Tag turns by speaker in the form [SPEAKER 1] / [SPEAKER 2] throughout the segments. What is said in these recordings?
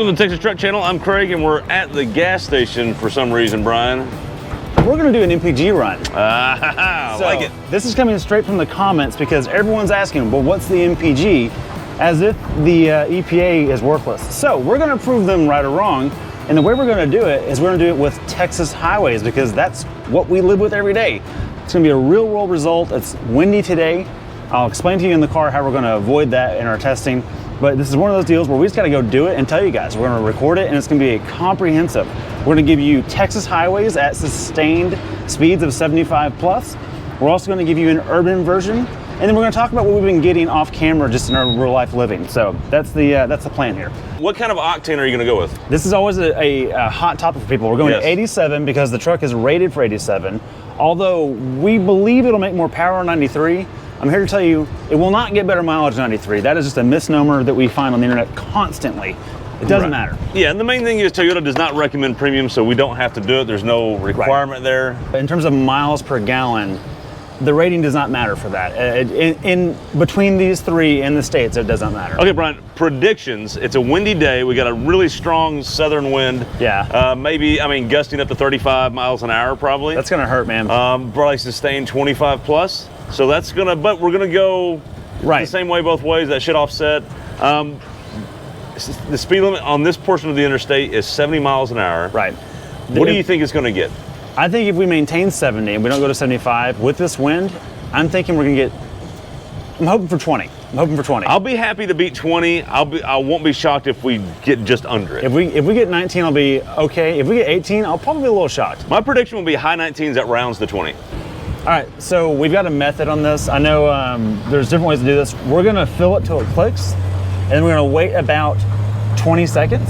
[SPEAKER 1] Welcome to the Texas Truck Channel. I'm Craig, and we're at the gas station for some reason, Brian.
[SPEAKER 2] We're going to do an MPG run.
[SPEAKER 1] I like it.
[SPEAKER 2] This is coming straight from the comments because everyone's asking, well, what's the MPG? As if the EPA is worthless. So we're going to prove them right or wrong. And the way we're going to do it is we're going to do it with Texas highways because that's what we live with every day. It's going to be a real world result. It's windy today. I'll explain to you in the car how we're going to avoid that in our testing. But this is one of those deals where we just got to go do it and tell you guys. We're going to record it and it's going to be a comprehensive. We're going to give you Texas highways at sustained speeds of 75 plus. We're also going to give you an urban version. And then we're going to talk about what we've been getting off camera just in our real life living. So that's the plan here.
[SPEAKER 1] What kind of octane are you going to go with?
[SPEAKER 2] This is always a hot topic for people. We're going to 87 because the truck is rated for 87. Although we believe it'll make more power on 93. I'm here to tell you, it will not get better mileage than 93. That is just a misnomer that we find on the internet constantly. It doesn't matter.
[SPEAKER 1] Yeah, and the main thing is Toyota does not recommend premium, so we don't have to do it. There's no requirement there.
[SPEAKER 2] In terms of miles per gallon, the rating does not matter for that. In between these three in the States, it does not matter.
[SPEAKER 1] Okay, Brian, predictions. It's a windy day. We got a really strong southern wind.
[SPEAKER 2] Yeah.
[SPEAKER 1] Maybe, gusting up to 35 miles an hour probably.
[SPEAKER 2] That's gonna hurt, man.
[SPEAKER 1] Probably sustained 25 plus. So that's but we're gonna go the same way both ways. That should offset. The speed limit on this portion of the interstate is 70 miles an hour.
[SPEAKER 2] Right.
[SPEAKER 1] What do you think it's gonna get?
[SPEAKER 2] I think if we maintain 70 and we don't go to 75 with this wind, I'm thinking we're gonna get, I'm hoping for 20. I'm hoping for 20.
[SPEAKER 1] I'll be happy to beat 20. I won't be shocked if we get just under it.
[SPEAKER 2] If we get 19, I'll be okay. If we get 18, I'll probably be a little shocked.
[SPEAKER 1] My prediction will be high 19s that rounds to 20.
[SPEAKER 2] All right, so we've got a method on this. I know there's different ways to do this. We're gonna fill it till it clicks, and then we're gonna wait about 20 seconds,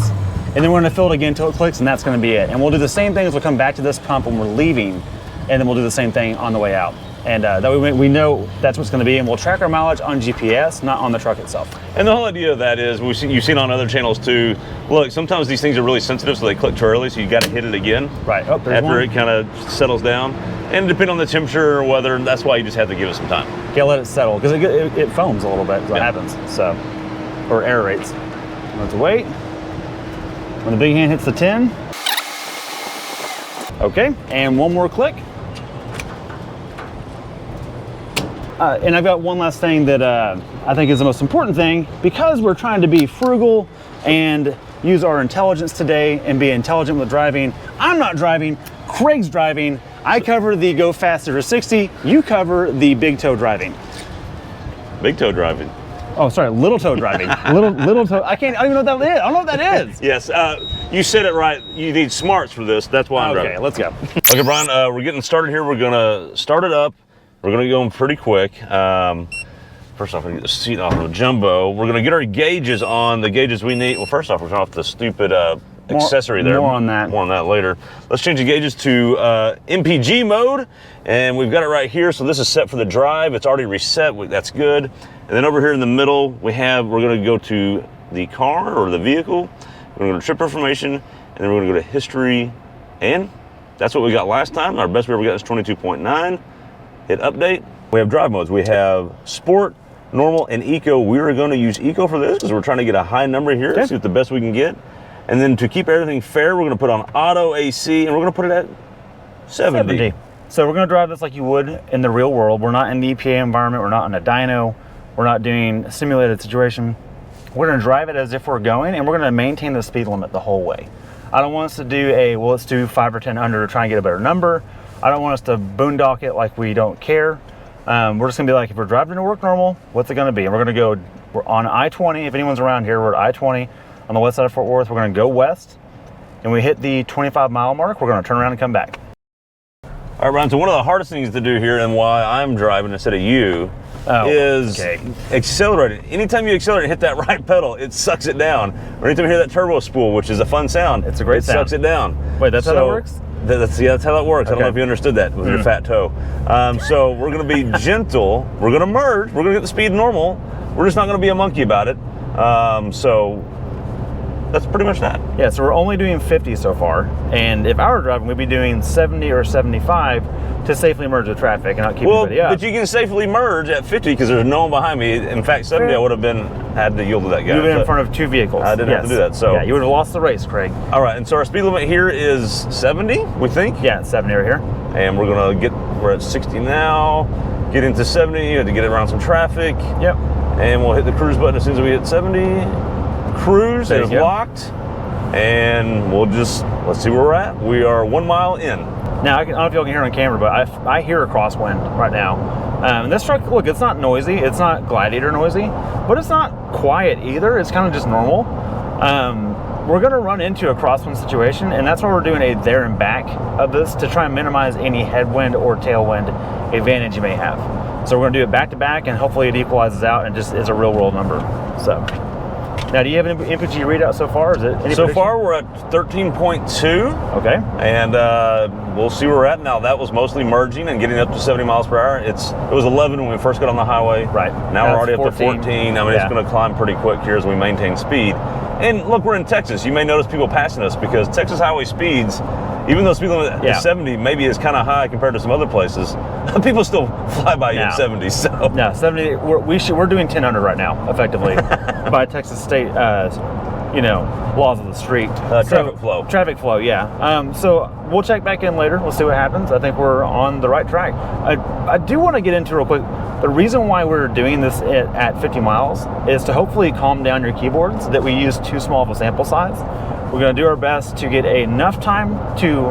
[SPEAKER 2] and then we're gonna fill it again till it clicks, and that's gonna be it. And we'll do the same thing as we'll come back to this pump when we're leaving, and then we'll do the same thing on the way out. And that way we know that's what's gonna be, and we'll track our mileage on GPS, not on the truck itself.
[SPEAKER 1] And the whole idea of that is, you've seen on other channels too, look, sometimes these things are really sensitive, so they click too early, so you gotta hit it again.
[SPEAKER 2] Right, oh, there's
[SPEAKER 1] after
[SPEAKER 2] one.
[SPEAKER 1] It kind of settles down. And depending on the temperature or weather, that's why you just have to give it some time.
[SPEAKER 2] Yeah, let it settle, because it foams a little bit, is what happens, so, or aerates. Let's wait. When the big hand hits the 10. Okay, and one more click. And I've got one last thing that I think is the most important thing, because we're trying to be frugal and use our intelligence today and be intelligent with driving. I'm not driving, Craig's driving. I cover the go faster 60, you cover the big toe driving.
[SPEAKER 1] Big toe driving.
[SPEAKER 2] Oh, sorry, little toe driving. little toe, I don't even know what that is. I don't know what that is.
[SPEAKER 1] Yes, you said it right. You need smarts for this. That's why I'm driving.
[SPEAKER 2] Okay, let's go.
[SPEAKER 1] Okay, Brian, we're getting started here. We're gonna start it up. We're gonna go pretty quick. First off, we're gonna get the seat off of the jumbo. We're gonna get our gauges on, the gauges we need. Well, first off, we're turning off the stupid accessory there.
[SPEAKER 2] More on that.
[SPEAKER 1] More on that later. Let's change the gauges to MPG mode, and we've got it right here. So this is set for the drive. It's already reset. That's good. And then over here in the middle, we're gonna go to the car or the vehicle. We're gonna go to trip information, and then we're gonna go to history, and that's what we got last time. Our best we ever got is 22.9. Hit update. We have drive modes. We have sport, normal, and eco. We are going to use eco for this because we're trying to get a high number here. See what the best we can get. And then to keep everything fair, we're going to put on auto AC, and we're going to put it at 70.
[SPEAKER 2] So we're going to drive this like you would in the real world. We're not in the EPA environment. We're not in a dyno. We're not doing a simulated situation. We're going to drive it as if we're going, and we're going to maintain the speed limit the whole way. I don't want us to do let's do 5 or 10 under to try and get a better number. I don't want us to boondock it like we don't care. We're just gonna be like, if we're driving to work normal, what's it gonna be? And we're on I-20. If anyone's around here, we're at I-20 on the west side of Fort Worth. We're gonna go west, and we hit the 25-mile mark. We're gonna turn around and come back.
[SPEAKER 1] All right, Ryan, so one of the hardest things to do here, and why I'm driving instead of you, is accelerating. Anytime you accelerate and hit that right pedal, it sucks it down. Or anytime you hear that turbo spool, which is a fun sound,
[SPEAKER 2] it's a great sound.
[SPEAKER 1] It sucks it down.
[SPEAKER 2] Wait, that's how that works?
[SPEAKER 1] That's how that works. Okay. I don't know if you understood that with your fat toe. So we're going to be gentle. We're going to merge. We're going to get the speed normal. We're just not going to be a monkey about it. So that's pretty much that.
[SPEAKER 2] Yeah, so we're only doing 50 so far, and if I were driving, we'd be doing 70 or 75 to safely merge the traffic and not keep anybody up.
[SPEAKER 1] But you can safely merge at 50 because there's no one behind me. In fact, 70 I would have had to yield to that guy.
[SPEAKER 2] You've been in front of 2 vehicles.
[SPEAKER 1] I didn't have to do that. So
[SPEAKER 2] yeah, you would have lost the race, Craig.
[SPEAKER 1] All right, and so our speed limit here is 70, we think.
[SPEAKER 2] Yeah, 70 right here.
[SPEAKER 1] And we're at 60 now. Get into 70, you had to get around some traffic.
[SPEAKER 2] Yep.
[SPEAKER 1] And we'll hit the cruise button as soon as we hit 70. Cruise is locked. And let's see where we're at. We are 1 mile in.
[SPEAKER 2] Now, I don't know if y'all can hear it on camera, but I hear a crosswind right now. And this truck, look, it's not noisy. It's not Gladiator noisy, but it's not quiet either. It's kind of just normal. We're going to run into a crosswind situation, and that's why we're doing a there and back of this to try and minimize any headwind or tailwind advantage you may have. So we're going to do it back to back, and hopefully it equalizes out and just is a real world number. So now, do you have an MPG readout so far? Is it any
[SPEAKER 1] so
[SPEAKER 2] prediction?
[SPEAKER 1] far we're at 13.2.
[SPEAKER 2] Okay.
[SPEAKER 1] And we'll see where we're at now. That was mostly merging and getting up to 70 miles per hour. It was 11 when we first got on the highway.
[SPEAKER 2] Right.
[SPEAKER 1] Now we're already up to 14. I mean, it's going to climb pretty quick here as we maintain speed. And look, we're in Texas. You may notice people passing us because Texas highway speeds, even though speed limit is 70, maybe is kind of high compared to some other places, people still fly by you in 70. So
[SPEAKER 2] yeah, 70. We're doing 10 under right now, effectively, by Texas state, laws of the street.
[SPEAKER 1] Traffic flow.
[SPEAKER 2] Traffic flow, yeah. So we'll check back in later. We'll see what happens. I think we're on the right track. I do want to get into real quick. The reason why we're doing this at 50 miles is to hopefully calm down your keyboards that we use too small of a sample size. We're going to do our best to get enough time to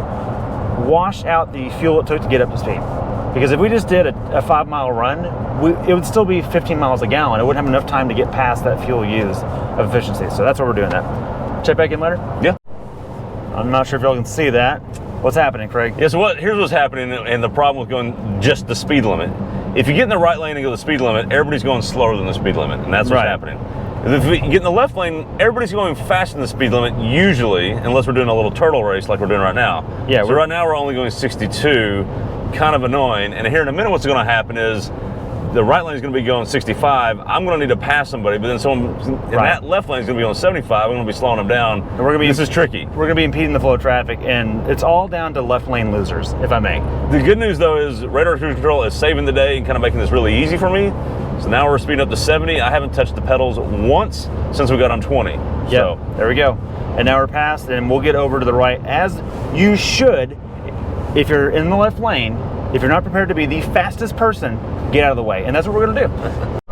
[SPEAKER 2] wash out the fuel it took to get up to speed. Because if we just did a 5 mile run, it would still be 15 miles a gallon. It wouldn't have enough time to get past that fuel use of efficiency. So that's why we're doing that. Check back in later?
[SPEAKER 1] Yeah.
[SPEAKER 2] I'm not sure if y'all can see that. What's happening, Craig?
[SPEAKER 1] Yeah, so here's what's happening, and the problem with going just the speed limit. If you get in the right lane and go the speed limit, everybody's going slower than the speed limit, and that's what's happening. If you get in the left lane, everybody's going faster than the speed limit, usually, unless we're doing a little turtle race like we're doing right now. Yeah. So right now we're only going 62, kind of annoying. And here in a minute, what's going to happen is the right lane is going to be going 65. I'm going to need to pass somebody, but then someone in that left lane is going to be going 75. I'm going to be slowing them down. And this is tricky.
[SPEAKER 2] We're going to be impeding the flow of traffic, and it's all down to left lane losers, if I may.
[SPEAKER 1] The good news, though, is radar cruise control is saving the day and kind of making this really easy for me. So now we're speeding up to 70. I haven't touched the pedals once since we got on 20.
[SPEAKER 2] Yeah, so there we go. And now we're past, and we'll get over to the right, as you should if you're in the left lane. If you're not prepared to be the fastest person, get out of the way. And that's what we're going to do.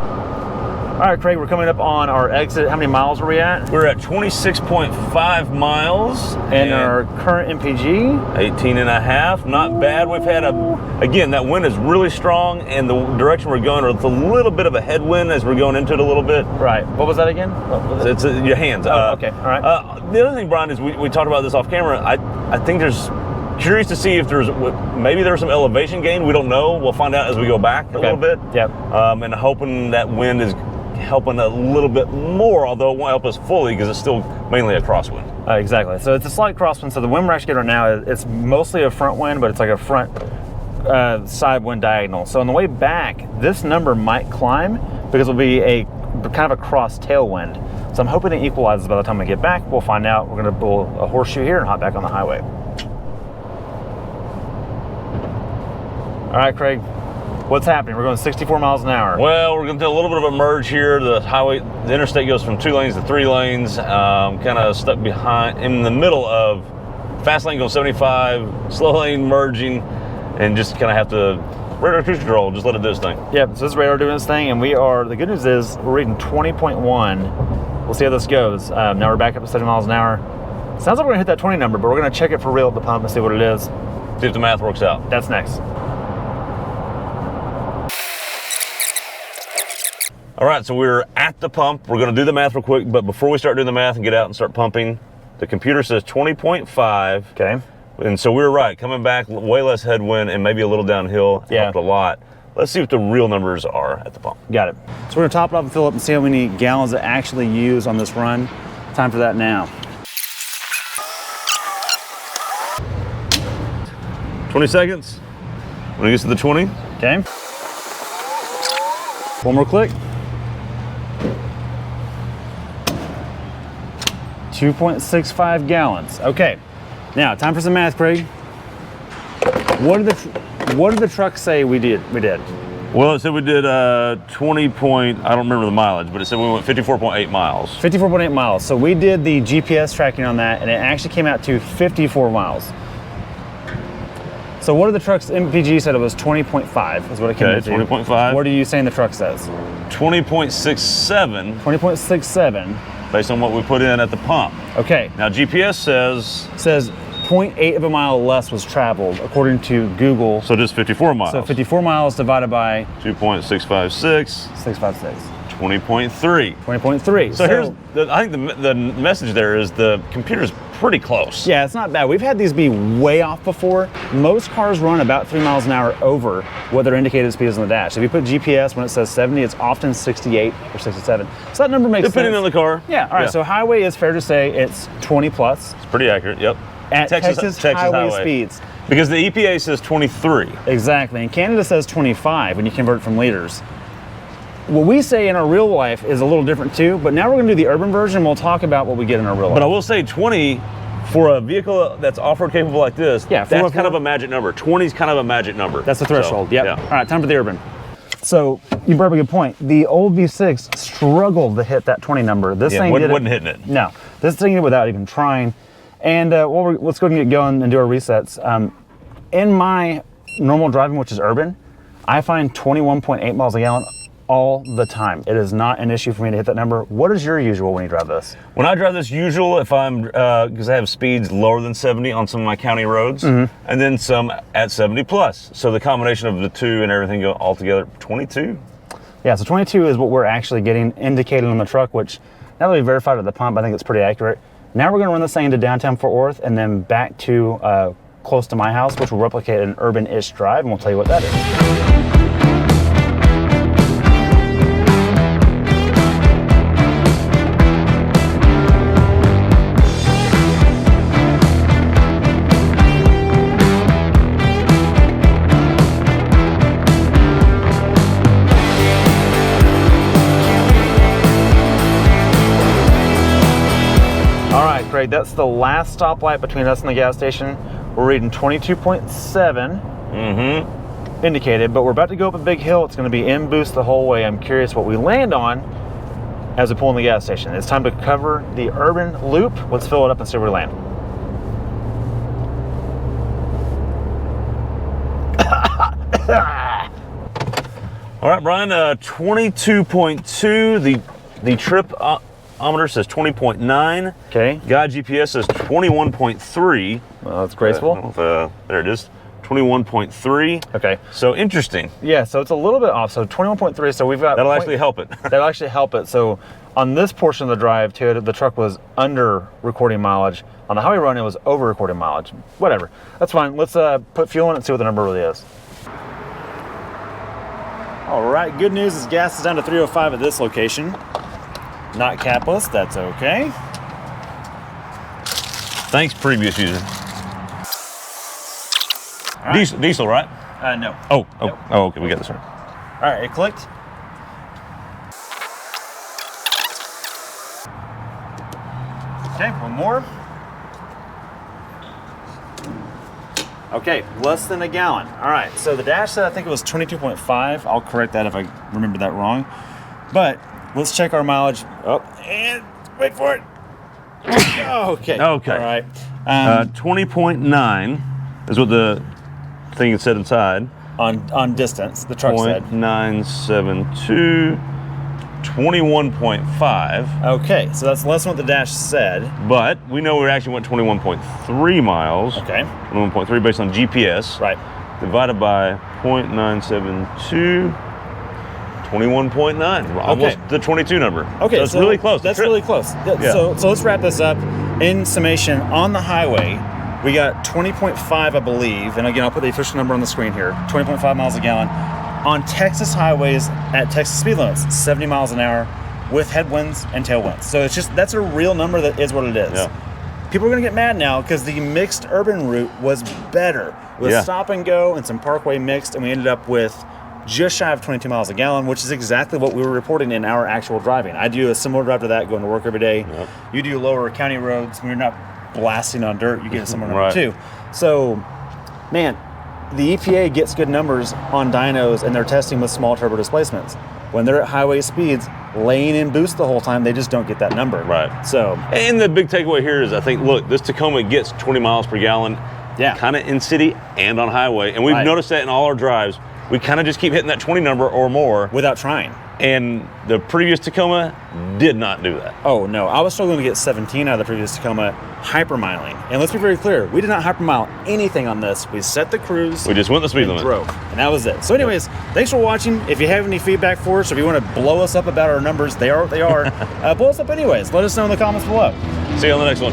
[SPEAKER 2] All right, Craig, we're coming up on our exit. How many miles are we at?
[SPEAKER 1] We're at 26.5 miles.
[SPEAKER 2] And our current MPG?
[SPEAKER 1] 18 and a half. Not bad. We've had again, that wind is really strong, and the direction we're going, it's a little bit of a headwind as we're going into it a little bit.
[SPEAKER 2] Right. What was that again?
[SPEAKER 1] It's your hands.
[SPEAKER 2] Oh, okay. All right.
[SPEAKER 1] The other thing, Brian, is we talked about this off camera. I think curious to see if maybe there's some elevation gain. We don't know. We'll find out as we go back a little bit.
[SPEAKER 2] Yep.
[SPEAKER 1] And hoping that wind is helping a little bit more, although it won't help us fully because it's still mainly a crosswind.
[SPEAKER 2] Exactly. So it's a slight crosswind. So the wind we're actually getting right now, it's mostly a front wind, but it's like a front side wind diagonal. So on the way back, this number might climb because it'll be a kind of a cross tailwind. So I'm hoping it equalizes by the time we get back. We'll find out. We're going to pull a horseshoe here and hop back on the highway. All right, Craig, what's happening? We're going 64 miles an hour.
[SPEAKER 1] Well, we're going to do a little bit of a merge here. The interstate goes from 2 lanes to 3 lanes, kind of stuck behind, in the middle of fast lane going 75, slow lane merging, and just kind of have to radar cruise control, just let it do its thing.
[SPEAKER 2] Yep, so this is radar doing its thing, and the good news is we're reading 20.1. We'll see how this goes. Now we're back up to 70 miles an hour. Sounds like we're going to hit that 20 number, but we're going to check it for real at the pump and see what it is.
[SPEAKER 1] See if the math works out.
[SPEAKER 2] That's next.
[SPEAKER 1] All right, so we're at the pump. We're going to do the math real quick, but before we start doing the math and get out and start pumping, the computer says 20.5.
[SPEAKER 2] Okay.
[SPEAKER 1] And so we were right. Coming back, way less headwind and maybe a little downhill.
[SPEAKER 2] Yeah.
[SPEAKER 1] Helped a lot. Let's see what the real numbers are at the pump.
[SPEAKER 2] Got it. So we're going to top it off and fill up and see how many gallons it actually use on this run. Time for that now.
[SPEAKER 1] 20 seconds. When it gets to the 20.
[SPEAKER 2] Okay. One more click. 2.65 gallons. Okay, now time for some math, Craig. What did the truck say we did?
[SPEAKER 1] Well, it said we did 20 point, I don't remember the mileage, but it said we went 54.8 miles.
[SPEAKER 2] 54.8 miles. So we did the GPS tracking on that, and it actually came out to 54 miles. So what did the truck's MPG said it was 20.5 is what it came out to.
[SPEAKER 1] 20.5.
[SPEAKER 2] What are you saying the truck says?
[SPEAKER 1] 20.67.
[SPEAKER 2] 20.67.
[SPEAKER 1] Based on what we put in at the pump.
[SPEAKER 2] Okay.
[SPEAKER 1] Now GPS says
[SPEAKER 2] 0.8 of a mile less was traveled according to Google.
[SPEAKER 1] so just 54 miles.
[SPEAKER 2] So 54 miles divided by
[SPEAKER 1] 2.656.
[SPEAKER 2] 656.
[SPEAKER 1] 20.3.
[SPEAKER 2] 20.3.
[SPEAKER 1] So here's I think the message there is the computer's pretty close.
[SPEAKER 2] Yeah, it's not bad. We've had these be way off before. Most cars run about 3 miles an hour over what their indicated speed is on the dash. If you put GPS when it says 70, it's often 68 or 67. So that number makes sense.
[SPEAKER 1] Depending on the car.
[SPEAKER 2] Yeah, all right. So highway is fair to say it's 20 plus.
[SPEAKER 1] It's pretty accurate, yep.
[SPEAKER 2] At Texas highway speeds.
[SPEAKER 1] Because the EPA says 23.
[SPEAKER 2] Exactly, and Canada says 25 when you convert it from liters. What we say in our real life is a little different too, but now we're gonna do the urban version. We'll talk about what we get in our real life.
[SPEAKER 1] But I will say 20, for a vehicle that's off-road capable like this,
[SPEAKER 2] yeah,
[SPEAKER 1] that's kind of a magic number. 20 is kind of a magic number.
[SPEAKER 2] That's the threshold,
[SPEAKER 1] so,
[SPEAKER 2] yep.
[SPEAKER 1] Yeah.
[SPEAKER 2] All right, time for the urban. So you brought up a good point. The old V6 struggled to hit that 20 number. This thing
[SPEAKER 1] wasn't hitting it.
[SPEAKER 2] No, this thing did it without even trying. And let's go ahead and get going and do our resets. In my normal driving, which is urban, I find 21.8 miles a gallon all the time. It is not an issue for me to hit that number. What is your usual when you drive this?
[SPEAKER 1] When I drive this usual, if I'm, because I have speeds lower than 70 on some of my county roads, and then some at 70 plus. So the combination of the two and everything go all together, 22.
[SPEAKER 2] Yeah, so 22 is what we're actually getting indicated on the truck, which now that we verified at the pump, I think it's pretty accurate. Now we're gonna run this thing into downtown Fort Worth and then back to close to my house, which will replicate an urban-ish drive, and we'll tell you what that is. Craig, that's the last stoplight between us and the gas station. We're reading 22.7 indicated, but we're about to go up a big hill. It's going to be in boost the whole way. I'm curious what we land on as we pull in the gas station. It's time to cover the urban loop. Let's fill it up and see where we land.
[SPEAKER 1] All right, Brian, 22.2. The trip says 20.9.
[SPEAKER 2] Okay.
[SPEAKER 1] Guide GPS says 21.3.
[SPEAKER 2] Well, that's graceful.
[SPEAKER 1] There it is. 21.3.
[SPEAKER 2] Okay.
[SPEAKER 1] So interesting.
[SPEAKER 2] Yeah, so it's a little bit off. So 21.3. So we've got.
[SPEAKER 1] That'll actually help it.
[SPEAKER 2] That'll actually help it. So on this portion of the drive, too, the truck was under recording mileage. On the highway run, it was over recording mileage. Whatever. That's fine. Let's put fuel in it and see what the number really is. All right. Good news is gas is down to 305 at this location. Not capless, that's okay.
[SPEAKER 1] Thanks, previous user.
[SPEAKER 2] Right.
[SPEAKER 1] Diesel, right?
[SPEAKER 2] No.
[SPEAKER 1] Oh,
[SPEAKER 2] Nope.
[SPEAKER 1] oh, okay, we got this right.
[SPEAKER 2] All right, it clicked. Okay, one more. Okay, less than a gallon. All right, so the dash said I think it was 22.5. I'll correct that if I remember that wrong. But let's check our mileage. Oh, and wait for it. Okay.
[SPEAKER 1] Okay.
[SPEAKER 2] All right.
[SPEAKER 1] 20.9 is what the thing said inside.
[SPEAKER 2] On distance, the truck said.
[SPEAKER 1] 0.972, 21.5.
[SPEAKER 2] Okay, so that's less than what the dash said.
[SPEAKER 1] But we know we actually went 21.3 miles.
[SPEAKER 2] Okay.
[SPEAKER 1] 21.3 based on GPS.
[SPEAKER 2] Right.
[SPEAKER 1] Divided by 0.972. 21.9, almost the 22 number.
[SPEAKER 2] Okay,
[SPEAKER 1] so it's really close.
[SPEAKER 2] That's really close.
[SPEAKER 1] Yeah.
[SPEAKER 2] So let's wrap this up. In summation, on the highway, we got 20.5, I believe, and again, I'll put the official number on the screen here, 20.5 miles a gallon. On Texas highways at Texas speed limits, 70 miles an hour with headwinds and tailwinds. So it's just, that's a real number that is what it is.
[SPEAKER 1] Yeah.
[SPEAKER 2] People are gonna get mad now because the mixed urban route was better with stop and go and some parkway mixed, and we ended up with just shy of 22 miles a gallon, which is exactly what we were reporting in our actual driving. I do a similar drive to that, going to work every day.
[SPEAKER 1] Yep.
[SPEAKER 2] You do lower county roads, when you're not blasting on dirt, you get a similar number
[SPEAKER 1] Right.
[SPEAKER 2] too. So, man, the EPA gets good numbers on dynos, and they're testing with small turbo displacements. When they're at highway speeds, laying in boost the whole time, they just don't get that number.
[SPEAKER 1] Right.
[SPEAKER 2] So,
[SPEAKER 1] And the big takeaway here is, I think, look, this Tacoma gets 20 miles per gallon,
[SPEAKER 2] yeah.
[SPEAKER 1] kind of in city and on highway. And we've
[SPEAKER 2] Right.
[SPEAKER 1] noticed that in all our drives. We kind of just keep hitting that 20 number or more.
[SPEAKER 2] Without trying.
[SPEAKER 1] And the previous Tacoma did not do that.
[SPEAKER 2] Oh, no. I was struggling to get 17 out of the previous Tacoma hypermiling. And let's be very clear, we did not hypermile anything on this. We set the cruise.
[SPEAKER 1] We just went the speed limit.
[SPEAKER 2] Drove. And that was it. So anyways, thanks for watching. If you have any feedback for us, or if you want to blow us up about our numbers, they are what they are. Blow us up anyways. Let us know in the comments below.
[SPEAKER 1] See you on the next one.